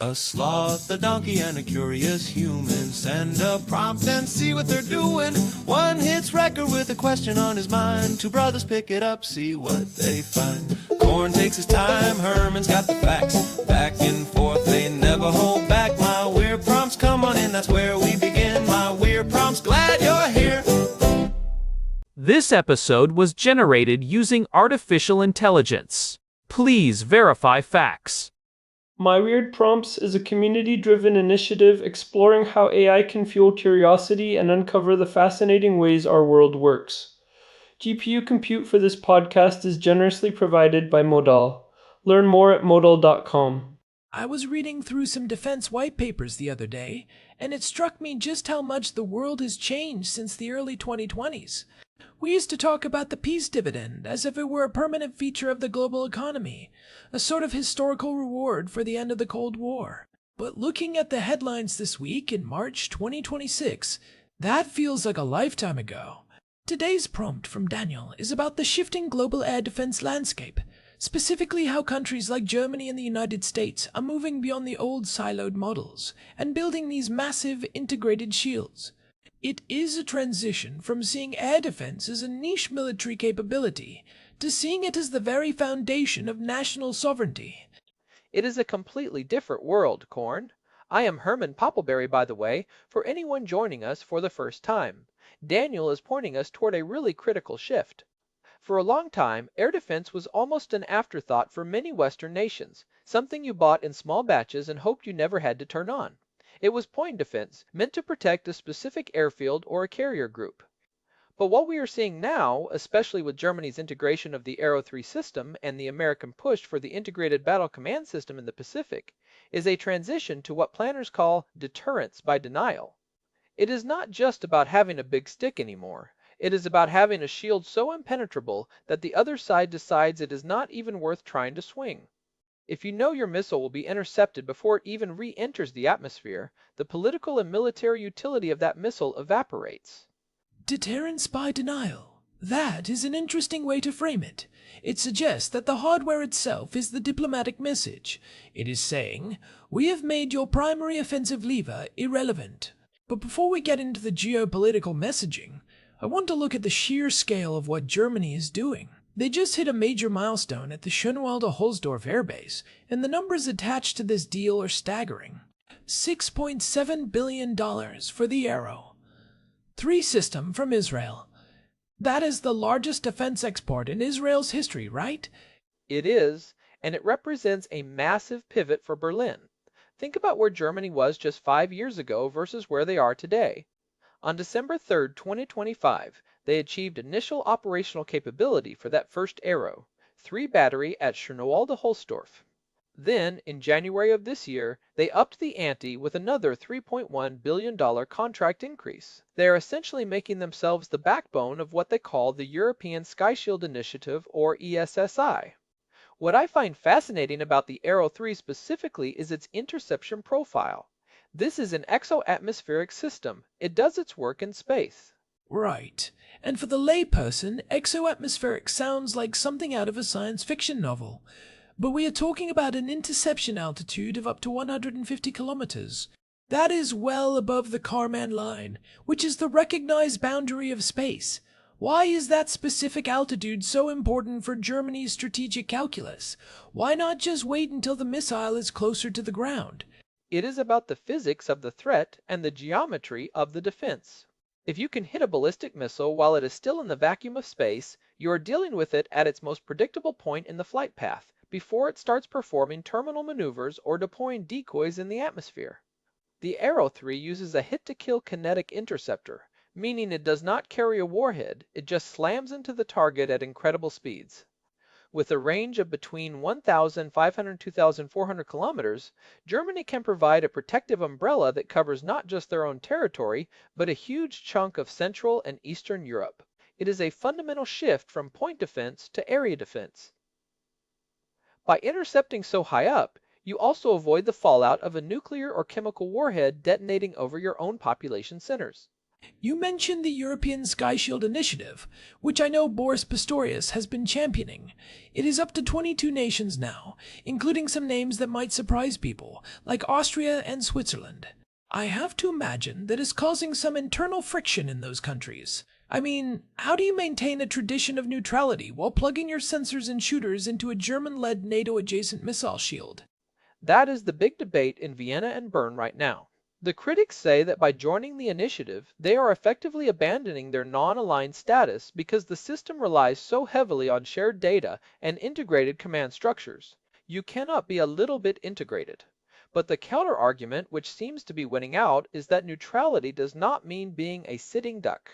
A sloth, a donkey, and a curious human. Send a prompt and see what they're doing. One hits record with a question on his mind. Two brothers pick it up, see what they find. Corn takes his time, Herman's got the facts. Back and forth, they never hold back. My weird prompts, come on in, that's where we begin. My weird prompts, glad you're here. This episode was generated using artificial intelligence. Please verify facts. My Weird Prompts is a community-driven initiative exploring how AI can fuel curiosity and uncover the fascinating ways our world works. GPU compute for this podcast is generously provided by Modal. Learn more at modal.com. I was reading through some defense white papers the other day, and it struck me just how much the world has changed since the early 2020s. We used to talk about the peace dividend as if it were a permanent feature of the global economy, a sort of historical reward for the end of the Cold War. But looking at the headlines this week in March 2026, that feels like a lifetime ago. Today's prompt from Daniel is about the shifting global air defense landscape, specifically how countries like Germany and the United States are moving beyond the old siloed models and building these massive integrated shields. It is a transition from seeing air defense as a niche military capability to seeing it as the very foundation of national sovereignty. It is a completely different world, Corn. I am Herman Poppleberry, by the way, for anyone joining us for the first time. Daniel is pointing us toward a really critical shift. For a long time, air defense was almost an afterthought for many Western nations, something you bought in small batches and hoped you never had to turn on. It was point defense, meant to protect a specific airfield or a carrier group. But what we are seeing now, especially with Germany's integration of the Arrow 3 system and the American push for the integrated battle command system in the Pacific, is a transition to what planners call deterrence by denial. It is not just about having a big stick anymore. It is about having a shield so impenetrable that the other side decides it is not even worth trying to swing. If you know your missile will be intercepted before it even re-enters the atmosphere, the political and military utility of that missile evaporates. Deterrence by denial. That is an interesting way to frame it. It suggests that the hardware itself is the diplomatic message. It is saying, we have made your primary offensive lever irrelevant. But before we get into the geopolitical messaging, I want to look at the sheer scale of what Germany is doing. They just hit a major milestone at the Schönwalde-Holzdorf airbase, and the numbers attached to this deal are staggering. $6.7 billion for the Arrow. 3 system from Israel. That is the largest defense export in Israel's history, right? It is, and it represents a massive pivot for Berlin. Think about where Germany was just 5 years ago versus where they are today. On December 3, 2025, they achieved initial operational capability for that first Arrow, 3 battery at Schönwalde-Holzdorf. Then, in January of this year, they upped the ante with another $3.1 billion contract increase. They are essentially making themselves the backbone of what they call the European Sky Shield Initiative, or ESSI. What I find fascinating about the Arrow 3 specifically is its interception profile. This is an exo-atmospheric system. It does its work in space. Right. And for the layperson, exo-atmospheric sounds like something out of a science fiction novel. But we are talking about an interception altitude of up to 150 kilometers. That is well above the Kármán line, which is the recognized boundary of space. Why is that specific altitude so important for Germany's strategic calculus? Why not just wait until the missile is closer to the ground? It is about the physics of the threat and the geometry of the defense. If you can hit a ballistic missile while it is still in the vacuum of space, you are dealing with it at its most predictable point in the flight path, before it starts performing terminal maneuvers or deploying decoys in the atmosphere. The Arrow 3 uses a hit-to-kill kinetic interceptor, meaning it does not carry a warhead, it just slams into the target at incredible speeds. With a range of between 1,500 and 2,400 kilometers, Germany can provide a protective umbrella that covers not just their own territory, but a huge chunk of Central and Eastern Europe. It is a fundamental shift from point defense to area defense. By intercepting so high up, you also avoid the fallout of a nuclear or chemical warhead detonating over your own population centers. You mentioned the European Sky Shield Initiative, which I know Boris Pistorius has been championing. It is up to 22 nations now, including some names that might surprise people, like Austria and Switzerland. I have to imagine that is causing some internal friction in those countries. I mean, how do you maintain a tradition of neutrality while plugging your sensors and shooters into a German-led NATO-adjacent missile shield? That is the big debate in Vienna and Bern right now. The critics say that by joining the initiative, they are effectively abandoning their non-aligned status because the system relies so heavily on shared data and integrated command structures. You cannot be a little bit integrated. But the counter-argument which seems to be winning out is that neutrality does not mean being a sitting duck.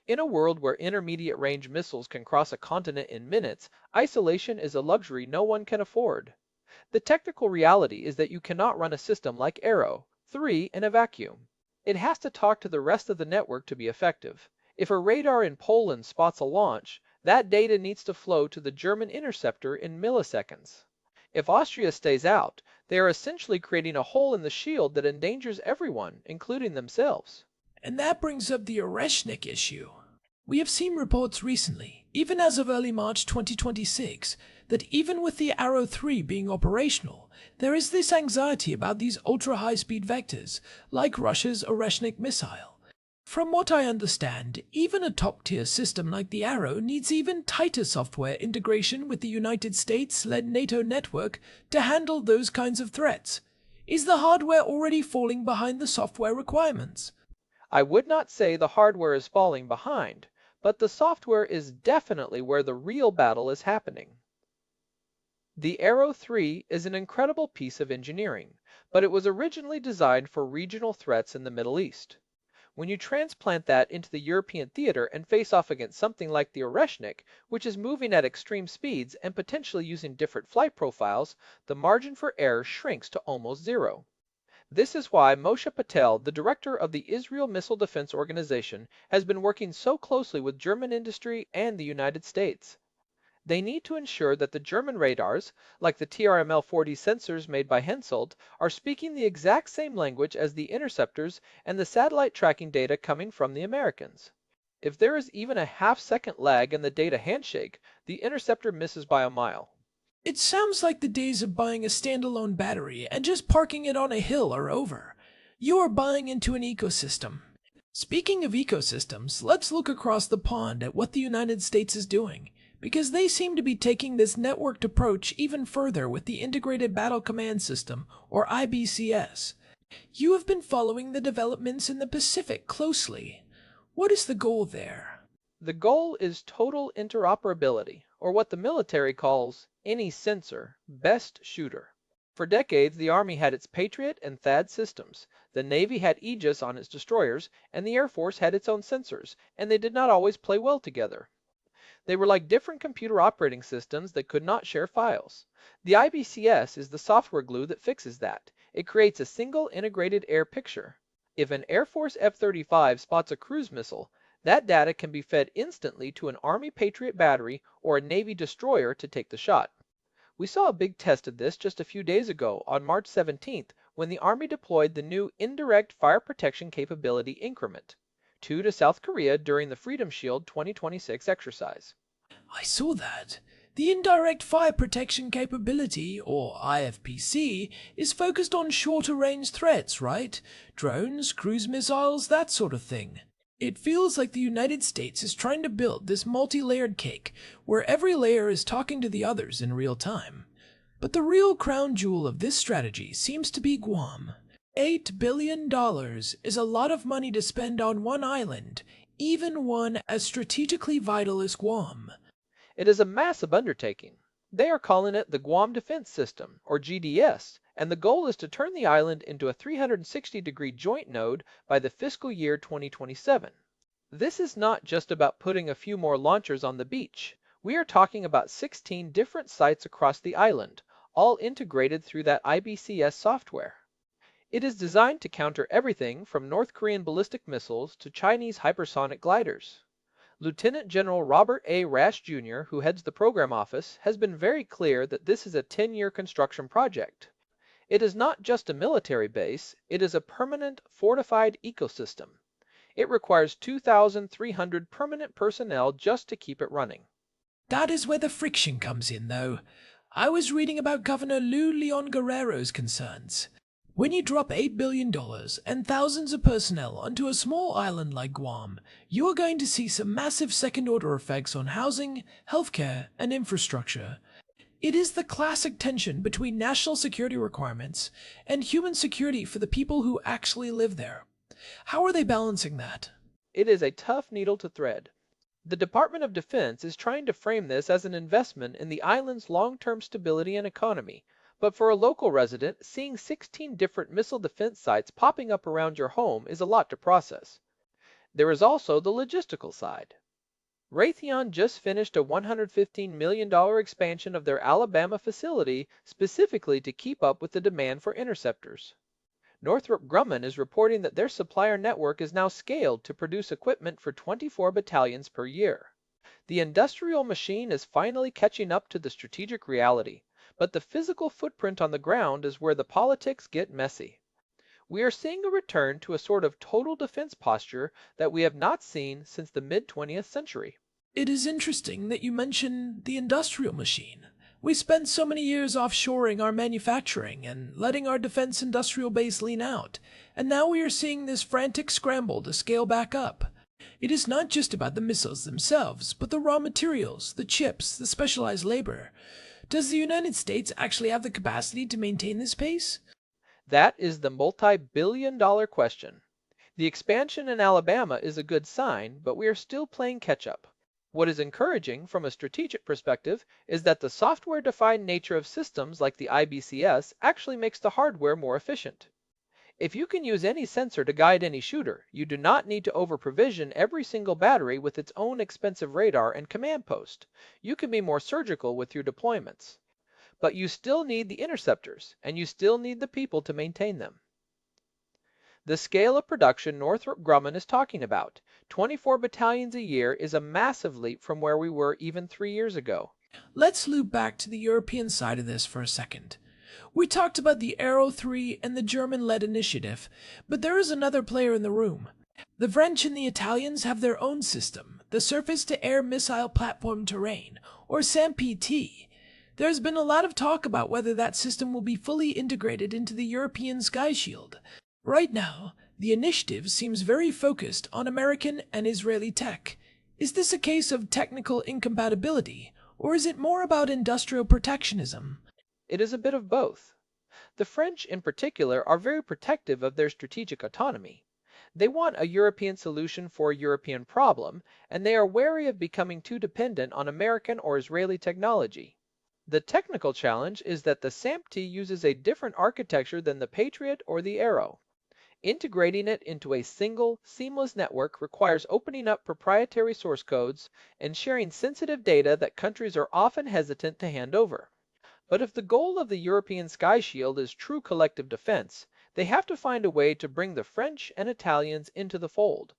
In a world where intermediate-range missiles can cross a continent in minutes, isolation is a luxury no one can afford. The technical reality is that you cannot run a system like Arrow 3 in a vacuum. It has to talk to the rest of the network to be effective. If a radar in Poland spots a launch, that data needs to flow to the German interceptor in milliseconds. If Austria stays out, they are essentially creating a hole in the shield that endangers everyone, including themselves. And that brings up the Oreshnik issue. We have seen reports recently, even as of early March 2026, that even with the Arrow 3 being operational, there is this anxiety about these ultra-high-speed vectors, like Russia's Oreshnik missile. From what I understand, even a top-tier system like the Arrow needs even tighter software integration with the United States-led NATO network to handle those kinds of threats. Is the hardware already falling behind the software requirements? I would not say the hardware is falling behind, but the software is definitely where the real battle is happening. The Arrow 3 is an incredible piece of engineering, but it was originally designed for regional threats in the Middle East. When you transplant that into the European theater and face off against something like the Oreshnik, which is moving at extreme speeds and potentially using different flight profiles, the margin for error shrinks to almost zero. This is why Moshe Patel, the director of the Israel Missile Defense Organization, has been working so closely with German industry and the United States. They need to ensure that the German radars, like the TRML-4D sensors made by Hensoldt, are speaking the exact same language as the interceptors and the satellite tracking data coming from the Americans. If there is even a half-second lag in the data handshake, the interceptor misses by a mile. It sounds like the days of buying a standalone battery and just parking it on a hill are over. You are buying into an ecosystem. Speaking of ecosystems, let's look across the pond at what the United States is doing, because they seem to be taking this networked approach even further with the Integrated Battle Command System, or IBCS. You have been following the developments in the Pacific closely. What is the goal there? The goal is total interoperability, or what the military calls any sensor, best shooter. For decades, the Army had its Patriot and THAAD systems. The Navy had Aegis on its destroyers, and the Air Force had its own sensors, and they did not always play well together. They were like different computer operating systems that could not share files. The IBCS is the software glue that fixes that. It creates a single integrated air picture. If an Air Force F-35 spots a cruise missile, that data can be fed instantly to an Army Patriot battery or a Navy destroyer to take the shot. We saw a big test of this just a few days ago on March 17th when the Army deployed the new Indirect Fire Protection Capability Increment 2 to South Korea during the Freedom Shield 2026 exercise. I saw that. The Indirect Fire Protection Capability, or IFPC, is focused on shorter range threats, right? Drones, cruise missiles, that sort of thing. It feels like the United States is trying to build this multi-layered cake where every layer is talking to the others in real time. But the real crown jewel of this strategy seems to be Guam. $8 billion is a lot of money to spend on one island, even one as strategically vital as Guam. It is a massive undertaking. They are calling it the Guam Defense System, or GDS, and the goal is to turn the island into a 360-degree joint node by the fiscal year 2027. This is not just about putting a few more launchers on the beach. We are talking about 16 different sites across the island, all integrated through that IBCS software. It is designed to counter everything from North Korean ballistic missiles to Chinese hypersonic gliders. Lieutenant General Robert A. Rash Jr., who heads the program office, has been very clear that this is a 10-year construction project. It is not just a military base, it is a permanent, fortified ecosystem. It requires 2,300 permanent personnel just to keep it running. That is where the friction comes in, though. I was reading about Governor Lou Leon Guerrero's concerns. When you drop $8 billion and thousands of personnel onto a small island like Guam, you are going to see some massive second-order effects on housing, healthcare, and infrastructure. It is the classic tension between national security requirements and human security for the people who actually live there. How are they balancing that? It is a tough needle to thread. The Department of Defense is trying to frame this as an investment in the island's long-term stability and economy, but for a local resident, seeing 16 different missile defense sites popping up around your home is a lot to process. There is also the logistical side. Raytheon just finished a $115 million expansion of their Alabama facility specifically to keep up with the demand for interceptors. Northrop Grumman is reporting that their supplier network is now scaled to produce equipment for 24 battalions per year. The industrial machine is finally catching up to the strategic reality, but the physical footprint on the ground is where the politics get messy. We are seeing a return to a sort of total defense posture that we have not seen since the mid-20th century. It is interesting that you mention the industrial machine. We spent so many years offshoring our manufacturing and letting our defense industrial base lean out, and now we are seeing this frantic scramble to scale back up. It is not just about the missiles themselves, but the raw materials, the chips, the specialized labor. Does the United States actually have the capacity to maintain this pace? That is the multi-billion-dollar question. The expansion in Alabama is a good sign, but we are still playing catch-up. What is encouraging from a strategic perspective is that the software-defined nature of systems like the IBCS actually makes the hardware more efficient. If you can use any sensor to guide any shooter, you do not need to over-provision every single battery with its own expensive radar and command post. You can be more surgical with your deployments. But you still need the interceptors, and you still need the people to maintain them. The scale of production Northrop Grumman is talking about, 24 battalions a year, is a massive leap from where we were even 3 years ago. Let's loop back to the European side of this for a second. We talked about the Arrow 3 and the German-led initiative, but there is another player in the room. The French and the Italians have their own system, the Surface-to-Air Missile Platform Terrain, or SAMPT. There's been a lot of talk about whether that system will be fully integrated into the European Sky Shield. Right now, the initiative seems very focused on American and Israeli tech. Is this a case of technical incompatibility, or is it more about industrial protectionism? It is a bit of both. The French, in particular, are very protective of their strategic autonomy. They want a European solution for a European problem, and they are wary of becoming too dependent on American or Israeli technology. The technical challenge is that the SAMPT uses a different architecture than the Patriot or the Arrow. Integrating it into a single, seamless network requires opening up proprietary source codes and sharing sensitive data that countries are often hesitant to hand over. But if the goal of the European Sky Shield is true collective defense, they have to find a way to bring the French and Italians into the fold.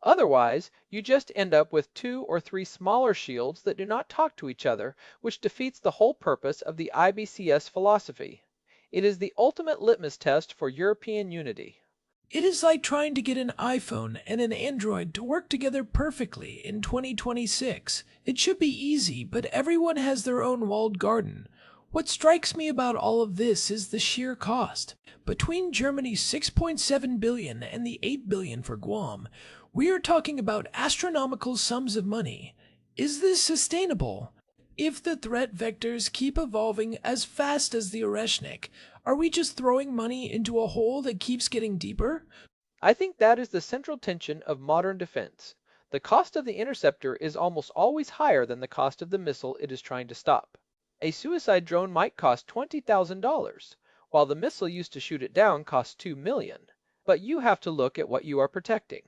Otherwise, you just end up with 2 or 3 smaller shields that do not talk to each other, which defeats the whole purpose of the IBCS philosophy. It is the ultimate litmus test for European unity. It is like trying to get an iPhone and an Android to work together perfectly in 2026. It should be easy, but everyone has their own walled garden. What strikes me about all of this is the sheer cost. Between Germany's $6.7 billion and the $8 billion for Guam, we are talking about astronomical sums of money. Is this sustainable? If the threat vectors keep evolving as fast as the Oreshnik, are we just throwing money into a hole that keeps getting deeper? I think that is the central tension of modern defense. The cost of the interceptor is almost always higher than the cost of the missile it is trying to stop. A suicide drone might cost $20,000, while the missile used to shoot it down costs $2 million. But you have to look at what you are protecting.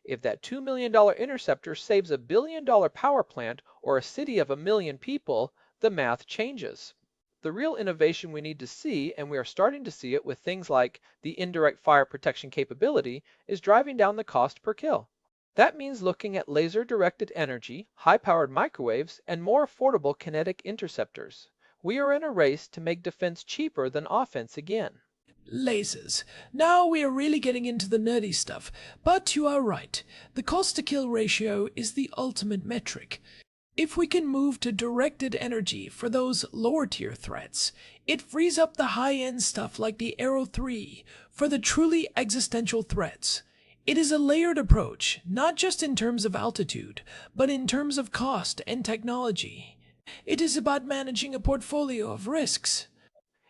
If that $2 million interceptor saves a $1 billion power plant or a city of 1 million people, the math changes. The real innovation we need to see, and we are starting to see it with things like the indirect fire protection capability, is driving down the cost per kill. That means looking at laser-directed energy, high-powered microwaves, and more affordable kinetic interceptors. We are in a race to make defense cheaper than offense again. Lasers. Now we are really getting into the nerdy stuff, but you are right. The cost-to-kill ratio is the ultimate metric. If we can move to directed energy for those lower-tier threats, it frees up the high-end stuff like the Arrow 3 for the truly existential threats. It is a layered approach, not just in terms of altitude, but in terms of cost and technology. It is about managing a portfolio of risks.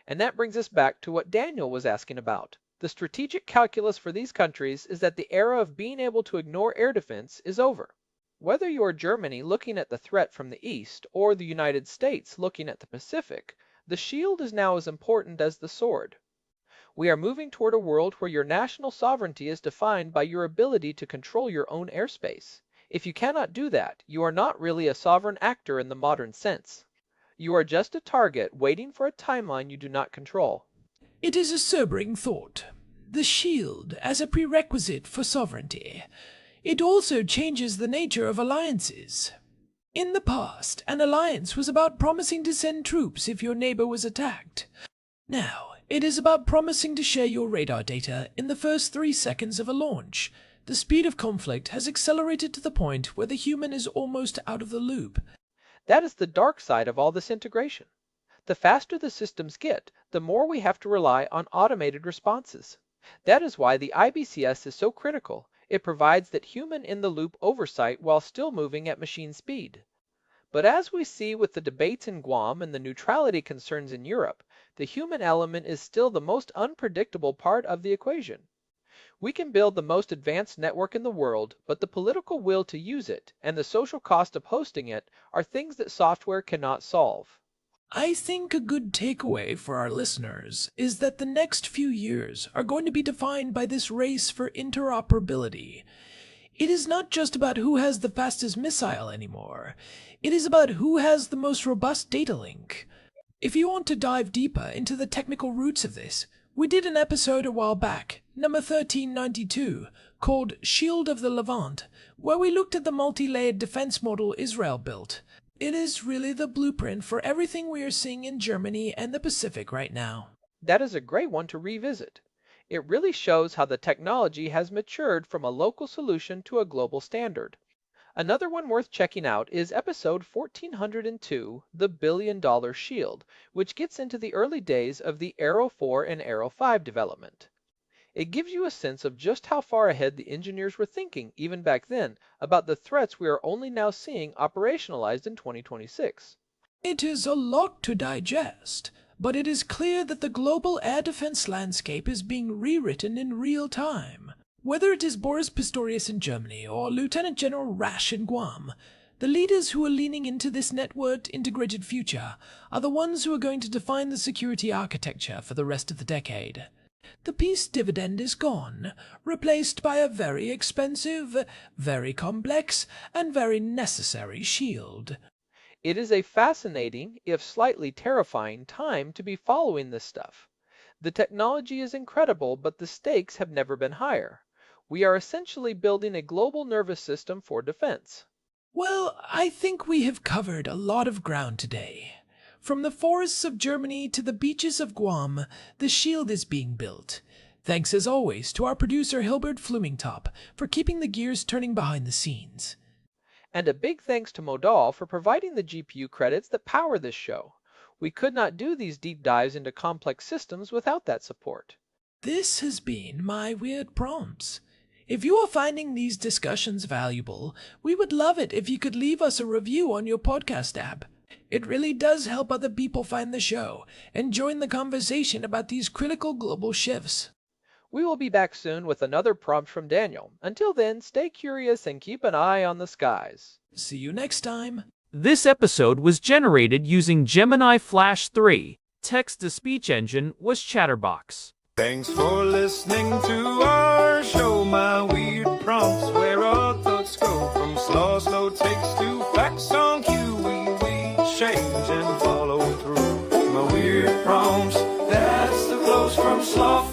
And that brings us back to what Daniel was asking about. The strategic calculus for these countries is that the era of being able to ignore air defense is over. Whether you are Germany looking at the threat from the east or the United States looking at the Pacific, the shield is now as important as the sword. We are moving toward a world where your national sovereignty is defined by your ability to control your own airspace. If you cannot do that, you are not really a sovereign actor in the modern sense. You are just a target waiting for a timeline you do not control. It is a sobering thought. The shield as a prerequisite for sovereignty. It also changes the nature of alliances. In the past, an alliance was about promising to send troops if your neighbor was attacked. Now, it is about promising to share your radar data in the first 3 seconds of a launch. The speed of conflict has accelerated to the point where the human is almost out of the loop. That is the dark side of all this integration. The faster the systems get, the more we have to rely on automated responses. That is why the IBCS is so critical. It provides that human-in-the-loop oversight while still moving at machine speed. But as we see with the debates in Guam and the neutrality concerns in Europe, the human element is still the most unpredictable part of the equation. We can build the most advanced network in the world, but the political will to use it and the social cost of hosting it are things that software cannot solve. I think a good takeaway for our listeners is that the next few years are going to be defined by this race for interoperability. It is not just about who has the fastest missile anymore. It is about who has the most robust data link. If you want to dive deeper into the technical roots of this, we did an episode a while back, number 1392, called Shield of the Levant, where we looked at the multi-layered defense model Israel built. It is really the blueprint for everything we are seeing in Germany and the Pacific right now. That is a great one to revisit. It really shows how the technology has matured from a local solution to a global standard. Another one worth checking out is episode 1402, The Billion-Dollar Shield, which gets into the early days of the Arrow 4 and Arrow 5 development. It gives you a sense of just how far ahead the engineers were thinking, even back then, about the threats we are only now seeing operationalized in 2026. It is a lot to digest, but it is clear that the global air defense landscape is being rewritten in real time. Whether it is Boris Pistorius in Germany or Lieutenant General Rasch in Guam, the leaders who are leaning into this networked, integrated future are the ones who are going to define the security architecture for the rest of the decade. The peace dividend is gone, replaced by a very expensive, very complex, and very necessary shield. It is a fascinating, if slightly terrifying, time to be following this stuff. The technology is incredible, but the stakes have never been higher. We are essentially building a global nervous system for defense. Well, I think we have covered a lot of ground today. From the forests of Germany to the beaches of Guam, the shield is being built. Thanks as always to our producer Hilbert Flumingtop for keeping the gears turning behind the scenes. And a big thanks to Modal for providing the GPU credits that power this show. We could not do these deep dives into complex systems without that support. This has been My Weird Prompts. If you are finding these discussions valuable, we would love it if you could leave us a review on your podcast app. It really does help other people find the show and join the conversation about these critical global shifts. We will be back soon with another prompt from Daniel. Until then, stay curious and keep an eye on the skies. See you next time. This episode was generated using Gemini Flash 3. Text-to-speech engine was Chatterbox. Thanks for listening to our show, My Weird Prompts, where our thoughts go from slow takes to facts on cue. We change and follow through. My Weird Prompts, that's the flows from sloth